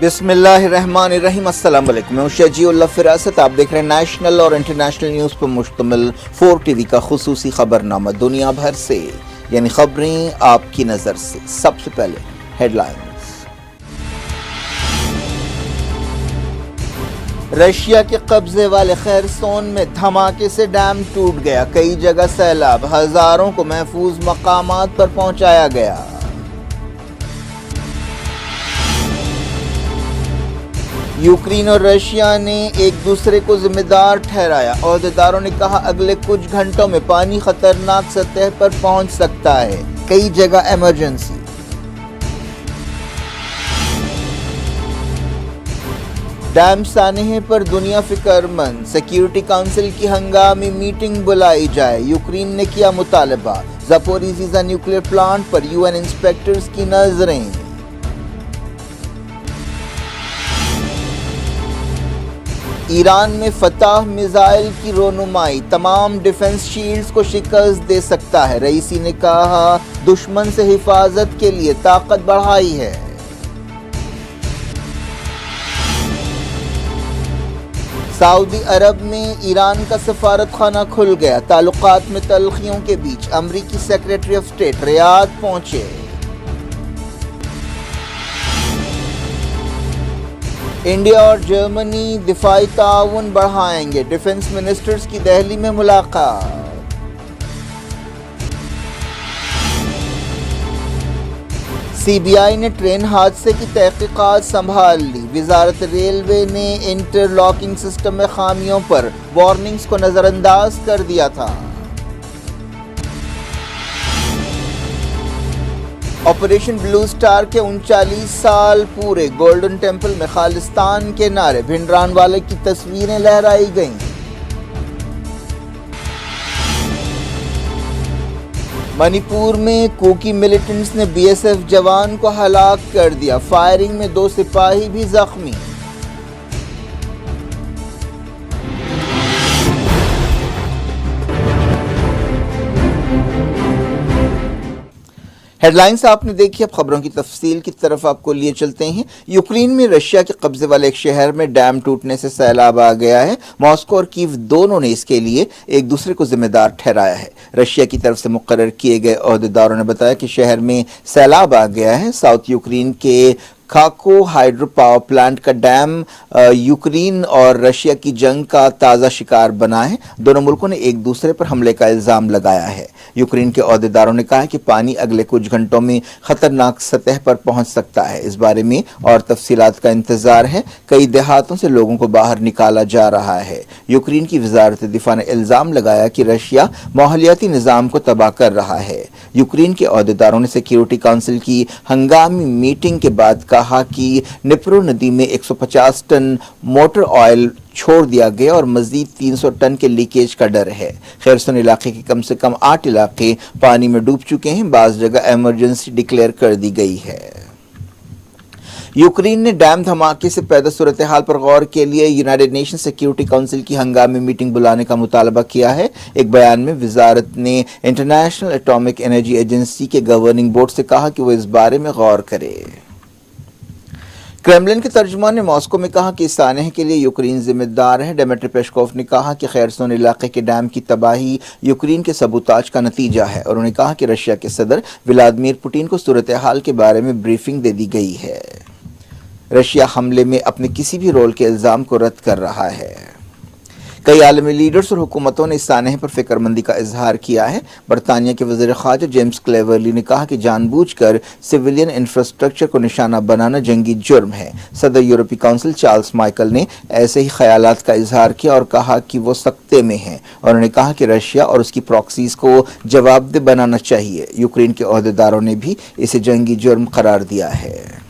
बिस्मिल्लाहिर्रहमानिर्रहीम। अस्सलाम वालेकुम। मैं शजीउल्लाह फिरासत, आप देख रहे हैं नेशनल और इंटरनेशनल न्यूज़ पर मुश्तमिल 4 टीवी का खुसूसी खबरनामा दुनिया भर से, यानी खबरें आपकी नज़र से। सबसे पहले हेडलाइंस। रशिया के कब्जे वाले खैरसोन में धमाके से डैम टूट गया, कई जगह सैलाब, हजारों को महफूज मकामात पर पहुंचाया गया। यूक्रेन और रशिया ने एक दूसरे को जिम्मेदार ठहराया, ओहदेदारों ने कहा अगले कुछ घंटों में पानी खतरनाक सतह पर पहुंच सकता है, कई जगह इमरजेंसी। डैम सानहे पर दुनिया फिक्रमंद, सिक्योरिटी काउंसिल की हंगामी मीटिंग बुलाई जाए, यूक्रेन ने किया मुतालबा। ज़पोरिज़िया न्यूक्लियर प्लांट पर यूएन इंस्पेक्टर्स की नजरें। ईरान में फतह मिसाइल की रोनुमाई तमाम डिफेंस शील्ड्स को शिकस्त दे सकता है, रईसी ने कहा दुश्मन से हिफाजत के लिए ताकत बढ़ाई है। सऊदी अरब में ईरान का सफारत खाना खुल गया, ताल्लुकात में तल्खियों के बीच अमरीकी सेक्रेटरी ऑफ स्टेट रियाद पहुंचे। इंडिया और जर्मनी दिफाई ताउन बढ़ाएंगे, डिफेंस मिनिस्टर्स की दिल्ली में मुलाकात। सीबीआई ने ट्रेन हादसे की तहकीकात संभाल ली, वजारत रेलवे ने इंटरलॉकिंग सिस्टम में खामियों पर वार्निंग्स को नजरअंदाज कर दिया था। ऑपरेशन ब्लू स्टार के 39 साल पूरे, गोल्डन टेम्पल में खालिस्तान के नारे, भिंडरानवाले की तस्वीरें लहराई गईं। मणिपुर में कुकी मिलिटेंट्स ने बीएसएफ जवान को हलाक कर दिया, फायरिंग में 2 सिपाही भी जख्मी। हेडलाइंस आपने देखी, अब खबरों की तफसील की तरफ आपको लिए चलते हैं। यूक्रेन में रशिया के कब्जे वाले एक शहर में डैम टूटने से सैलाब आ गया है। मॉस्को और कीव दोनों ने इसके लिए एक दूसरे को जिम्मेदार ठहराया है। रशिया की तरफ से मुकर्रर किए गए ओहदेदारों ने बताया कि शहर में सैलाब आ गया है। साउथ यूक्रेन के खाको हाइड्रो पावर प्लांट का डैम यूक्रेन और रशिया की जंग का ताज़ा शिकार बना है। दोनों मुल्कों ने एक दूसरे पर हमले का इल्ज़ाम लगाया है। यूक्रेन के ओहदेदारों ने कहा कि पानी अगले कुछ घंटों में खतरनाक सतह पर पहुंच सकता है। इस बारे में और तफसीलात का इंतजार है। कई देहातों से लोगों को बाहर निकाला जा रहा है। यूक्रेन की वजारत दिफा ने इल्ज़ाम लगाया कि रशिया माहौलियाती निज़ाम को तबाह कर रहा है। यूक्रेन के ओहदेदारों ने सिक्योरिटी काउंसिल की हंगामी मीटिंग के बाद कहा कि निप्रो नदी में 150 टन मोटर ऑयल छोड़ दिया गया और मजीद 300 टन के लीकेज का डर है। खैरसोन इलाके के कम से कम 8 इलाके पानी में डूब चुके हैं, बाज़ जगह इमरजेंसी डिक्लेयर कर दी गई है। यूक्रेन ने डैम धमाके से पैदा सूरत हाल पर गौर के लिए यूनाइटेड नेशन सिक्योरिटी काउंसिल की हंगामी मीटिंग बुलाने का मुतालबा किया है। एक बयान में वजारत ने इंटरनेशनल एटॉमिक एनर्जी एजेंसी के गवर्निंग बोर्ड से कहा कि वो इस बारे में गौर करे। क्रेमलिन के तर्जुमान ने मॉस्को में कहा कि इस सानहे के लिए यूक्रेन जिम्मेदार है। डिमित्री पेस्कोव ने कहा कि खैरसोन इलाके के डैम की तबाही यूक्रेन के सबूताज का नतीजा है, और उन्होंने कहा कि रशिया के सदर व्लादिमीर पुतिन को सूरत हाल के बारे में ब्रीफिंग दे दी गई है। रशिया हमले में अपने किसी भी रोल के इल्ज़ाम को रद्द कर रहा है। कई आलमी लीडर्स और हुकूमतों ने इस सानहे पर फिक्रमंदी का इजहार किया है। बरतानिया के वज़ीर ख़ारजा जेम्स क्लेवर्ली ने कहा कि जानबूझकर सिविलियन इंफ्रास्ट्रक्चर को निशाना बनाना जंगी जुर्म है। सदर यूरोपीय काउंसिल चार्ल्स माइकल ने ऐसे ही ख्यालात का इजहार किया और कहा कि वो सख्ते में हैं, और उन्होंने कहा कि रशिया और उसकी प्रॉक्सीज को जवाबदेह बनाना चाहिए। यूक्रेन के ओहदेदारों ने भी इसे जंगी जुर्म करार दिया है।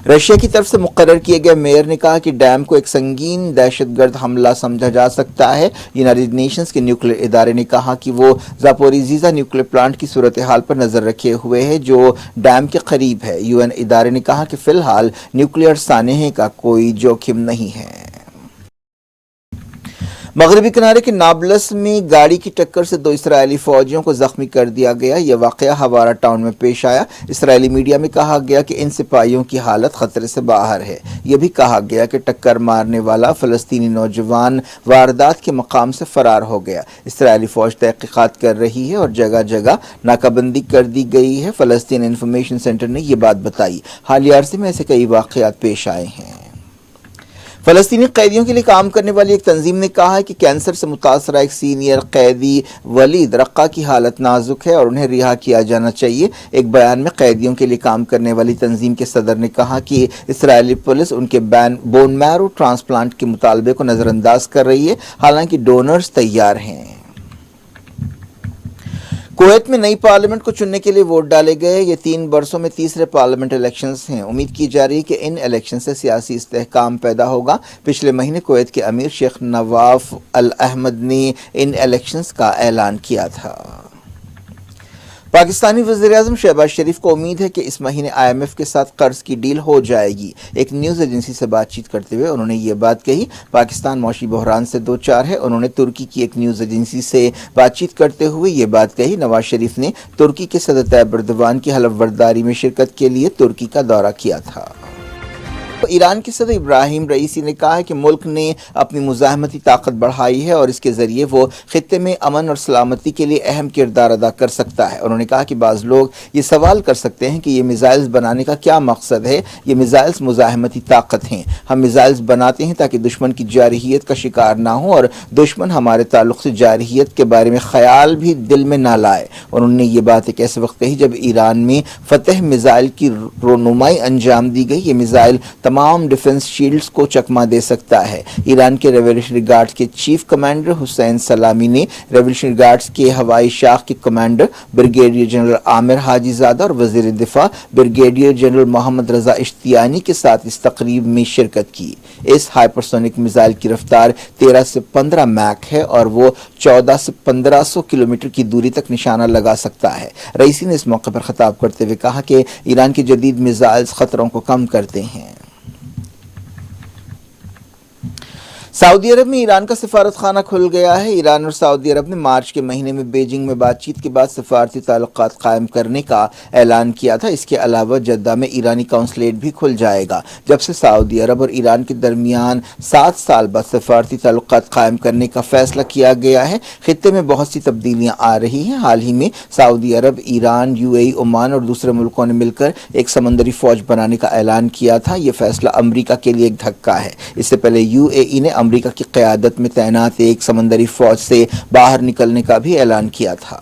रशिया की तरफ से मुकर्रर किए गए मेयर ने कहा कि डैम को एक संगीन दहशतगर्द हमला समझा जा सकता है। यूनाइटेड नेशंस के न्यूक्लियर इदारे ने कहा कि वो ज़पोरिज़िया न्यूक्लियर प्लांट की सूरत हाल पर नज़र रखे हुए है, जो डैम के करीब है। यूएन इदारे ने कहा कि फ़िलहाल न्यूक्लियर सानहे का कोई जोखिम नहीं है। مغربی کنارے کے نابلس میں گاڑی کی ٹکر سے 2 اسرائیلی فوجیوں کو زخمی کر دیا گیا۔ یہ واقعہ ہوارا ٹاؤن میں پیش آیا۔ اسرائیلی میڈیا میں کہا گیا کہ ان سپاہیوں کی حالت خطرے سے باہر ہے۔ یہ بھی کہا گیا کہ ٹکر مارنے والا فلسطینی نوجوان واردات کے مقام سے فرار ہو گیا۔ اسرائیلی فوج تحقیقات کر رہی ہے اور جگہ جگہ ناکہ بندی کر دی گئی ہے۔ فلسطین انفارمیشن سینٹر نے یہ بات بتائی۔ حالیہ عرصے میں ایسے کئی واقعات پیش آئے ہیں۔ فلسطینی قیدیوں کے لیے کام کرنے والی ایک تنظیم نے کہا ہے کہ کینسر سے متاثرہ ایک سینئر قیدی ولید رقہ کی حالت نازک ہے اور انہیں رہا کیا جانا چاہیے۔ ایک بیان میں قیدیوں کے لیے کام کرنے والی تنظیم کے صدر نے کہا کہ اسرائیلی پولیس ان کے بون میرو ٹرانسپلانٹ کے مطالبے کو نظر انداز کر رہی ہے، حالانکہ ڈونرز تیار ہیں۔ کویت میں نئی پارلیمنٹ کو چننے کے لیے ووٹ ڈالے گئے۔ یہ 3 برسوں میں تیسرے پارلیمنٹ الیکشنز ہیں۔ امید کی جا رہی ہے کہ ان الیکشن سے سیاسی استحکام پیدا ہوگا۔ پچھلے مہینے کویت کے امیر شیخ نواف الاحمد نے ان الیکشنز کا اعلان کیا تھا۔ پاکستانی وزیراعظم شہباز شریف کو امید ہے کہ اس مہینے IMF کے ساتھ قرض کی ڈیل ہو جائے گی۔ ایک نیوز ایجنسی سے بات چیت کرتے ہوئے انہوں نے یہ بات کہی۔ پاکستان معاشی بحران سے دوچار ہے۔ انہوں نے ترکی کی ایک نیوز ایجنسی سے بات چیت کرتے ہوئے یہ بات کہی۔ نواز شریف نے ترکی کے صدر طیب ایردوان کی حلف برداری میں شرکت کے لیے ترکی کا دورہ کیا تھا۔ ایران کے صدر ابراہیم رئیسی نے کہا ہے کہ ملک نے اپنی مزاحمتی طاقت بڑھائی ہے اور اس کے ذریعے وہ خطے میں امن اور سلامتی کے لیے اہم کردار ادا کر سکتا ہے۔ انہوں نے کہا کہ بعض لوگ یہ سوال کر سکتے ہیں کہ یہ میزائلز بنانے کا کیا مقصد ہے۔ یہ میزائلز مزاحمتی طاقت ہیں۔ ہم میزائلز بناتے ہیں تاکہ دشمن کی جارحیت کا شکار نہ ہوں اور دشمن ہمارے تعلق سے جارحیت کے بارے میں خیال بھی دل میں نہ لائے۔ انہوں نے یہ بات ایک ایسے وقت کہی جب ایران میں فتح میزائل کی رونمائی انجام دی گئی۔ یہ میزائل تمام ڈیفنس شیلڈز کو چکما دے سکتا ہے۔ ایران کے ریولیوشنری گارڈز کے چیف کمانڈر حسین سلامی نے ریولیوشنری گارڈز کے ہوائی شاخ کے کمانڈر بریگیڈیئر جنرل عامر حاجی زادہ اور وزیر دفاع بریگیڈیئر جنرل محمد رضا اشتیانی کے ساتھ اس تقریب میں شرکت کی۔ اس ہائپرسونک میزائل کی رفتار 13 سے 15 میک ہے اور وہ 14 سے 1500 کلومیٹر کی دوری تک نشانہ لگا سکتا ہے۔ رئیسی نے اس موقع پر خطاب کرتے ہوئے کہا کہ ایران کے جدید میزائلز خطروں کو کم کرتے ہیں۔ سعودی عرب میں ایران کا سفارت خانہ کھل گیا ہے۔ ایران اور سعودی عرب نے مارچ کے مہینے میں بیجنگ میں بات چیت کے بعد سفارتی تعلقات قائم کرنے کا اعلان کیا تھا۔ اس کے علاوہ جدہ میں ایرانی قونصلیٹ بھی کھل جائے گا۔ جب سے سعودی عرب اور ایران کے درمیان 7 سال بعد سفارتی تعلقات قائم کرنے کا فیصلہ کیا گیا ہے، خطے میں بہت سی تبدیلیاں آ رہی ہیں۔ حال ہی میں سعودی عرب، ایران، UAE، عمان اور دوسرے ملکوں نے مل کر ایک سمندری فوج بنانے کا اعلان کیا تھا۔ یہ فیصلہ امریکہ کے لیے ایک دھکا ہے۔ اس سے پہلے UAE نے امریکہ کی قیادت میں تعینات ایک سمندری فوج سے باہر نکلنے کا بھی اعلان کیا تھا۔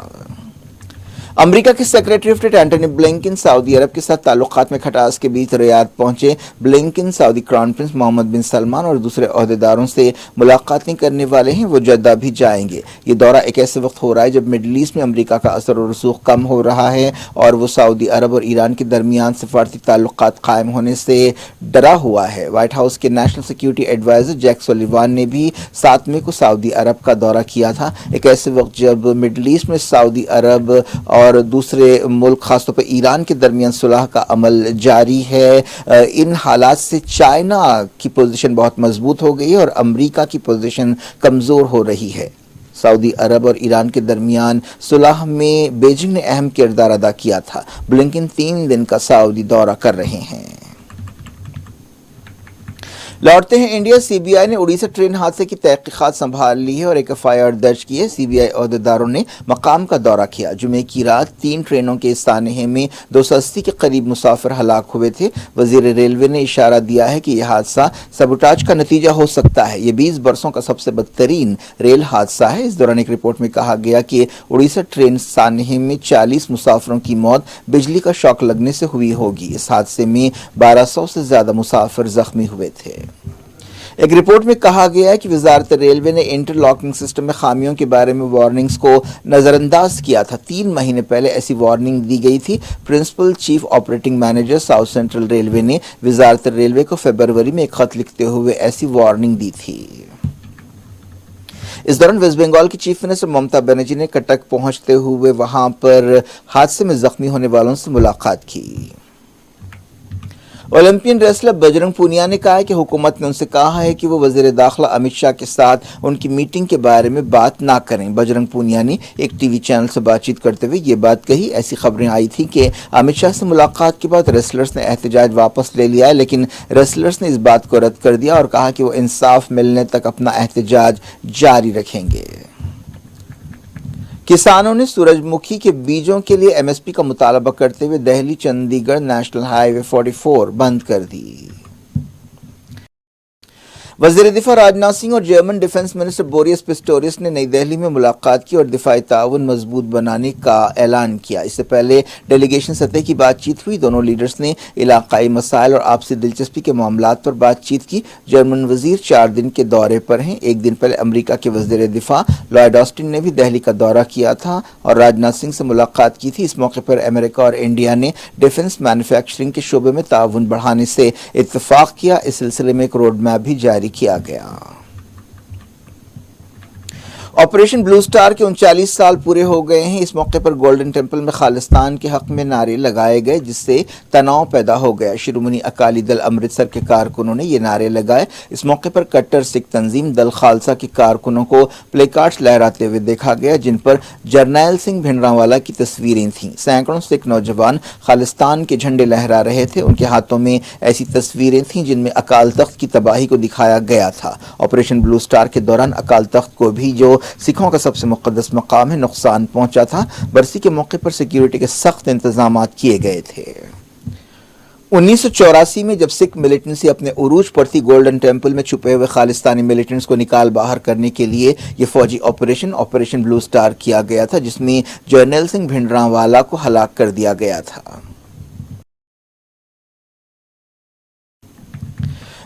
امریکہ کے secretary of state Antony Blinken سعودی عرب کے ساتھ تعلقات میں کھٹاس کے بیچ ریاض پہنچے۔ Blinken Saudi crown prince Mohammed bin Salman اور دوسرے عہدیداروں سے ملاقاتیں کرنے والے ہیں۔ وہ جدہ بھی جائیں گے۔ یہ دورہ ایک ایسے وقت ہو رہا ہے جب مڈل ایسٹ میں امریکہ کا اثر و رسوخ کم ہو رہا ہے اور وہ سعودی عرب اور ایران کے درمیان سفارتی تعلقات قائم ہونے سے ڈرا ہوا ہے۔ وائٹ ہاؤس کے نیشنل سیکیورٹی ایڈوائزر جیک سولیوان نے بھی 7 مئی کو سعودی عرب کا دورہ کیا تھا۔ ایک ایسے وقت جب مڈل ایسٹ میں سعودی عرب اور دوسرے ملک خاص طور پر ایران کے درمیان صلح کا عمل جاری ہے، ان حالات سے چائنا کی پوزیشن بہت مضبوط ہو گئی ہے اور امریکہ کی پوزیشن کمزور ہو رہی ہے۔ سعودی عرب اور ایران کے درمیان صلح میں بیجنگ نے اہم کردار ادا کیا تھا۔ بلنکن 3 دن کا سعودی دورہ کر رہے ہیں۔ لوٹتے ہیں انڈیا۔ CBI نے اڑیسہ ٹرین حادثے کی تحقیقات سنبھال لی ہے اور ایک FIR درج کی ہے۔ CBI عہدیداروں نے مقام کا دورہ کیا۔ جمعے کی رات 3 ٹرینوں کے اس سانحے میں 280 کے قریب مسافر ہلاک ہوئے تھے۔ وزیر ریلوے نے اشارہ دیا ہے کہ یہ حادثہ سبوٹاج کا نتیجہ ہو سکتا ہے۔ یہ 20 برسوں کا سب سے بدترین ریل حادثہ ہے۔ اس دوران ایک رپورٹ میں کہا گیا کہ اڑیسہ ٹرین سانحے میں 40 مسافروں کی موت بجلی کا شاک لگنے سے ہوئی ہوگی۔ اس حادثے میں 1200 سے زیادہ مسافر زخمی ہوئے تھے۔ ایک رپورٹ میں کہا گیا ہے کہ وزارت ریلوے نے انٹر لاکنگ سسٹم میں خامیوں کے بارے میں وارننگز کو نظر انداز کیا تھا۔ 3 مہینے پہلے ایسی وارننگ دی گئی تھی۔ Principal chief operating manager south central railway نے وزارت ریلوے کو فروری میں ایک خط لکھتے ہوئے ایسی وارننگ دی تھی۔ اس دوران ویسٹ بنگال کی چیف منسٹر ممتا بنرجی نے کٹک پہنچتے ہوئے وہاں پر حادثے میں زخمی ہونے والوں سے ملاقات کی۔ ओलंपियन रेसलर बजरंग पूनिया ने कहा है कि हुकूमत ने उनसे कहा है कि वो वज़ीर दाखिला अमित शाह के साथ उनकी मीटिंग के बारे में बात ना करें। बजरंग पूनिया ने एक टीवी चैनल से बातचीत करते हुए ये बात कही। ऐसी खबरें आई थी कि अमित शाह से मुलाकात के बाद रेसलर्स ने एहतजाज वापस ले लिया है, लेकिन रेसलर्स ने इस बात को रद्द कर दिया और कहा कि वो इंसाफ मिलने तक अपना एहतजाज जारी रखेंगे। किसानों ने सूरजमुखी के बीजों के लिए एमएसपी का मुतालबा करते हुए दिल्ली चंडीगढ़ नेशनल हाईवे 44 बंद कर दी। वज़ीर दिफा राजनाथ सिंह और German defence minister Boris Pistorius ने नई दिल्ली में मुलाकात की और दिफाई ताउन मजबूत बनाने का ऐलान किया। इससे पहले डेलीगेशन सतह की बातचीत हुई। दोनों लीडर्स ने इलाकाई मसाइल और आपसी दिलचस्पी के मामलात पर बातचीत की। जर्मन वजीर 4 दिन के दौरे पर हैं। एक दिन पहले अमरीका के वज़ीर दिफा लॉयड ऑस्टिन ने भी दिल्ली का दौरा किया था और राजनाथ सिंह से मुलाकात की थी। इस मौके पर अमेरिका और इंडिया ने डिफेंस मैन्युफैक्चरिंग के शोबे में ताउन बढ़ाने से इत्तफाक किया। इस सिलसिले में एक रोड मैप भी जारी किया गया। ऑपरेशन ब्लू स्टार के 39 साल पूरे हो गए हैं। इस मौके पर गोल्डन टेम्पल में खालिस्तान के हक में नारे लगाए गए, जिससे तनाव पैदा हो गया। शिरोमणि अकाली दल अमृतसर के कारकुनों ने ये नारे लगाए। इस मौके पर कट्टर सिख तंजीम दल खालसा के कारकुनों को प्लेकार्ड्स लहराते हुए देखा गया, जिन पर जरनैल सिंह भिंडरांवाला की तस्वीरें थीं। सैकड़ों सिख नौजवान खालिस्तान के झंडे लहरा रहे थे। उनके हाथों में ऐसी तस्वीरें थीं जिनमें अकाल तख्त की तबाही को दिखाया गया था। ऑपरेशन ब्लू स्टार के दौरान अकाल तख्त को भी, जो सिखों का सबसे मुक़द्दस मकाम है, नुकसान पहुंचा था। बरसी के मौके पर सिक्योरिटी के सख्त इंतजाम किए गए थे। 1984 में जब सिख मिलिटेंसी अपने उरूज पर थी, गोल्डन टेम्पल में छुपे हुए खालिस्तानी मिलिटेंट्स को निकाल बाहर करने के लिए यह फौजी ऑपरेशन ब्लू स्टार किया गया था, जिसमें जरनैल सिंह भिंडरांवाला को हलाक कर दिया गया था।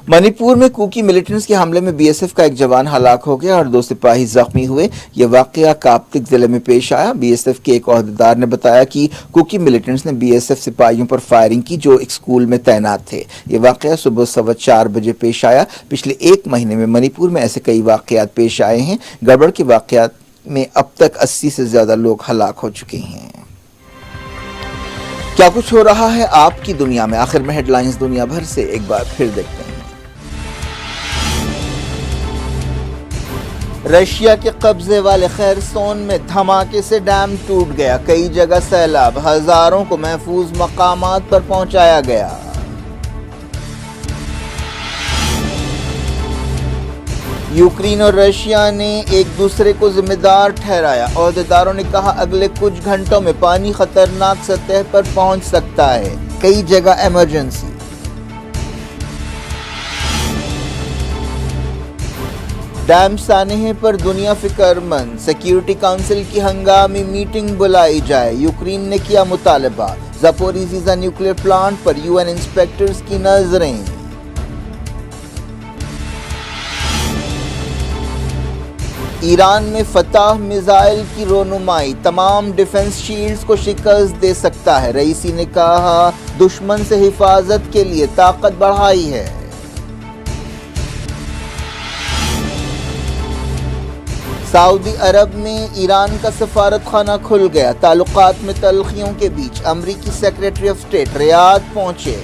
मणिपुर में कुकी मिलिटेंट्स के हमले में बीएसएफ का एक जवान हलाक हो गया और 2 सिपाही जख्मी हुए। यह वाकया काप्तिक जिले में पेश आया। बीएसएफ के एक ओहदेदार ने बताया कि कुकी मिलिटेंट्स ने बीएसएफ सिपाहियों पर फायरिंग की जो एक स्कूल में तैनात थे। यह वाकया सुबह 4:15 बजे पेश आया। पिछले 1 महीने में मणिपुर में ऐसे कई वाकयात पेश आए हैं। गड़बड़ के वाकयात में अब तक 80 से ज्यादा लोग हलाक हो चुके हैं। क्या कुछ हो रहा है आपकी दुनिया में? आखिर में हेडलाइंस दुनिया भर से एक बार फिर देखते हैं। रशिया के कब्जे वाले खैरसोन में धमाके से डैम टूट गया। कई जगह सैलाब, हजारों को महफूज मकामात पर पहुंचाया गया। यूक्रेन और रशिया ने एक दूसरे को जिम्मेदार ठहराया। ओहदेदारों ने कहा अगले कुछ घंटों में पानी खतरनाक सतह पर पहुंच सकता है। कई जगह इमरजेंसी। डैम सानहे पर दुनिया फिक्रमंद। सिक्योरिटी काउंसिल की हंगामी मीटिंग बुलाई जाए। यूक्रेन ने किया मुतालबा। ज़पोरिज़िया न्यूक्लियर प्लांट पर यूएन इंस्पेक्टर्स की नजरें। ईरान में फतह मिसाइल की रोनुमाई तमाम डिफेंस शील्ड्स को शिकस्त दे सकता है। रईसी ने कहा दुश्मन से हिफाजत के लिए ताकत बढ़ाई है। सऊदी अरब में ईरान का सफारत खाना खुल गया। ताल्लुकात में तल्खियों के बीच अमरीकी सेक्रेटरी ऑफ स्टेट रियाद पहुंचे।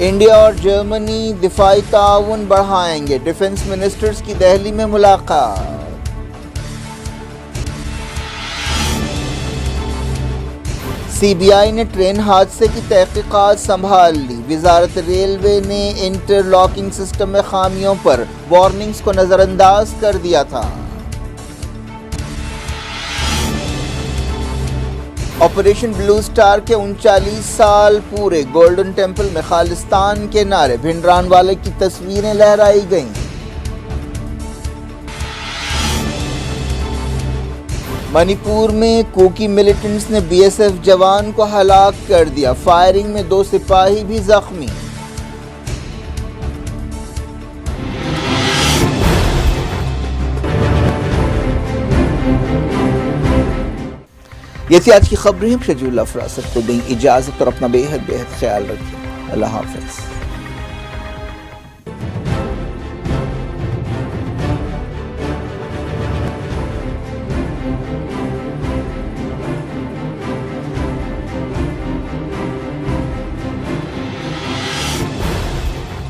इंडिया और जर्मनी दिफाई ताउन बढ़ाएंगे। डिफेंस मिनिस्टर्स की दिल्ली में मुलाकात। सीबीआई ने ट्रेन हादसे की तहकीकात संभाल ली। वजारत रेलवे ने इंटरलॉकिंग सिस्टम में खामियों पर वार्निंग्स को नजरअंदाज कर दिया था। ऑपरेशन ब्लू स्टार के 39 साल पूरे। गोल्डन टेम्पल में खालिस्तान के नारे, भिंडरांवाले की तस्वीरें लहराई गईं। मणिपुर में कुकी मिलिटेंट्स ने बीएसएफ जवान को हलाक कर दिया। फायरिंग में 2 सिपाही भी जख्मी। ये थी आज की खबरें। शजूल अफरासत को दें इजाजत और अपना बेहद ख्याल रखिए। अल्लाह हाफिज।